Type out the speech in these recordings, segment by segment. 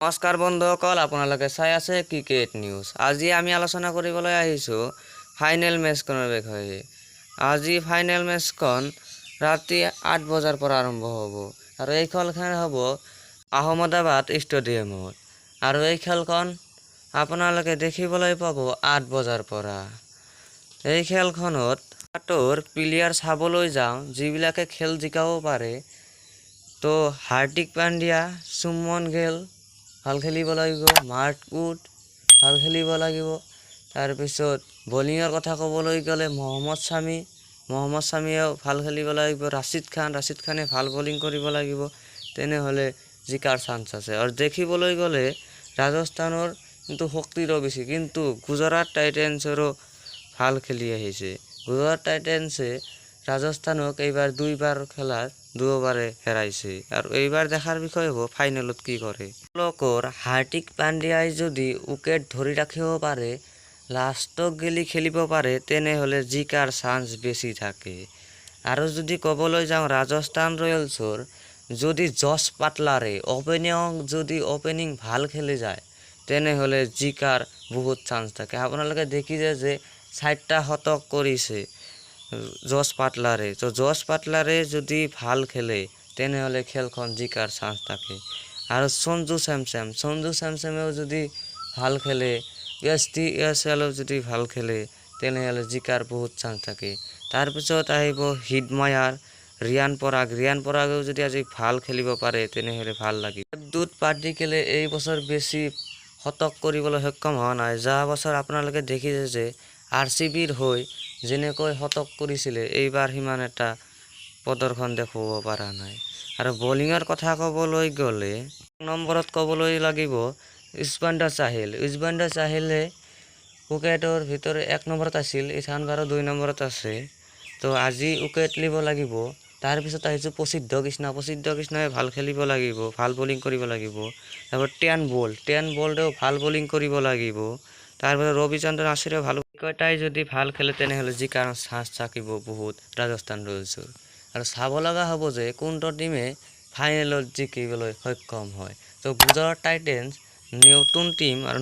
নমস্কাৰ বন্ধুসকল, আপোনালোকে চাই আছে ক্ৰিকেট নিউজ। আজি আমি আলোচনা কৰিবলৈ আহিছোঁ ফাইনেল মেচখনৰ বিষয়ে। আজি ফাইনেল মেচখন ৰাতি 8 বজাৰ পৰা আৰম্ভ হ'ব আৰু এই খেলখন হ'ব আহমেদাবাদ ষ্টেডিয়ামত। আৰু এই খেলখন আপোনালোকে দেখিবলৈ পাব 8 বজাৰ পৰা। এই খেলখনত প্লেয়াৰ চাবলৈ যাওঁ যিবিলাকে খেল জিকাব পাৰে। তো হাৰ্দিক পাণ্ডিয়া, সুমন গিল ভাল খেলিব লাগিব, মাৰ্কুট ভাল খেলিব লাগিব। তাৰপিছত বলিঙৰ কথা ক'বলৈ গ'লে মহম্মদ শামিয়েও ভাল খেলিব লাগিব। ৰাছিদ খানে ভাল বলিং কৰিব লাগিব, তেনেহ'লে জিকাৰ চান্স আছে। আৰু দেখিবলৈ গ'লে ৰাজস্থানৰ কিন্তু শক্তিৰো বেছি, কিন্তু গুজৰাট টাইটেন্সৰো ভাল খেলি আহিছে। গুজৰাট টাইটেন্সে ৰাজস্থানক এইবাৰ দুইবাৰ খেলাত দুবাৰে হেৰাইছে আৰু এইবাৰ দেখাৰ বিষয় হ'ব ফাইনেলত কি কৰে। তেওঁলোকৰ হাৰ্দিক পাণ্ডিয়াই যদি উইকেট ধৰি ৰাখিব পাৰে, লাষ্টক গেলি খেলিব পাৰে, তেনেহ'লে জিকাৰ চান্স বেছি থাকে। আৰু যদি ক'বলৈ যাওঁ ৰাজস্থান ৰয়েলছৰ, যদি জছ বাটলাৰে অপেনিং ভাল খেলি যায়, তেনেহ'লে জিকাৰ বহুত চান্স থাকে। আপোনালোকে দেখিছে যে 4টা শতক কৰিছে জছ বাটলাৰে। তো জছ বাটলাৰে যদি ভাল খেলে, তেনেহ'লে খেলখন জিকাৰ চান্স থাকে। আৰু সঞ্জু চেমছেমেও যদি ভাল খেলে, এছএলও যদি ভাল খেলে, তেনেহ'লে জিকাৰ বহুত চান্স থাকে। তাৰপিছত আহিব হিটমায়াৰ, ৰিয়ান পৰাগেও যদি আজি ভাল খেলিব পাৰে, তেনেহ'লে ভাল লাগিব। দেৱদূত পাৰ্টিকেলে এই বছৰ বেছি শতক কৰিবলৈ সক্ষম হোৱা নাই। যোৱা বছৰ আপোনালোকে দেখিছে যে RCBৰ হৈ যেনেকৈ শতক কৰিছিলে, এইবাৰ সিমান এটা প্ৰদৰ্শন দেখুৱাব পৰা নাই। আৰু বলিঙৰ কথা ক'বলৈ গ'লে নম্বৰত ক'বলৈ লাগিব ইজবাণ্ডাৰ চাহিলে উইকেটৰ ভিতৰত 1 নম্বৰত আছিল, ইথান বাৰু 2 নম্বৰত আছে। তো আজি উইকেট লিব লাগিব। তাৰপিছত আহিছোঁ প্ৰসিদ্ধ কৃষ্ণই ভাল খেলিব লাগিব, ভাল বলিং কৰিব লাগিব। তাৰপিছত টেন বল্টেও ভাল বলিং কৰিব লাগিব। তাৰপিছত ৰবিচন্দ্ৰন আশ্বিনেও ভাল, কেইটাই যদি ভাল খেলে তেনেহ'লে জিকাৰ চান্স থাকিব বহুত ৰাজস্থান ৰয়েলছৰ। আৰু চাব লগা হ'ব যে কোনটো টিমে ফাইনেলত জিকিবলৈ সক্ষম হয়। তো গুজৰাট টাইটেন্স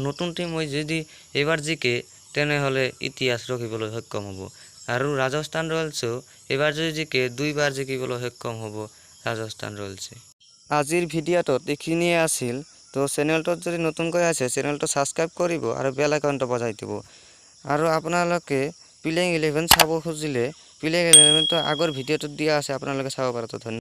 নতুন টিম হৈ যদি এইবাৰ জিকে, তেনেহ'লে ইতিহাস ৰখিবলৈ সক্ষম হ'ব। আৰু ৰাজস্থান ৰয়েলছেও এইবাৰ যদি জিকে, 2বাৰ জিকিবলৈ সক্ষম হ'ব ৰাজস্থান ৰয়েলছে। আজিৰ ভিডিঅ'টোত এইখিনিয়ে আছিল। তো চেনেলটোত যদি নতুনকৈ আছে, চেনেলটো ছাবস্ক্ৰাইব কৰিব আৰু বেল আইকনটো বজাই দিব। আৰু আপোনালোকে প্লেইং 11 চাব খুজিলে প্লেইং 11টো আগৰ ভিডিঅ'টোত দিয়া আছে, আপোনালোকে চাব পাৰে। তো ধন্যবাদ।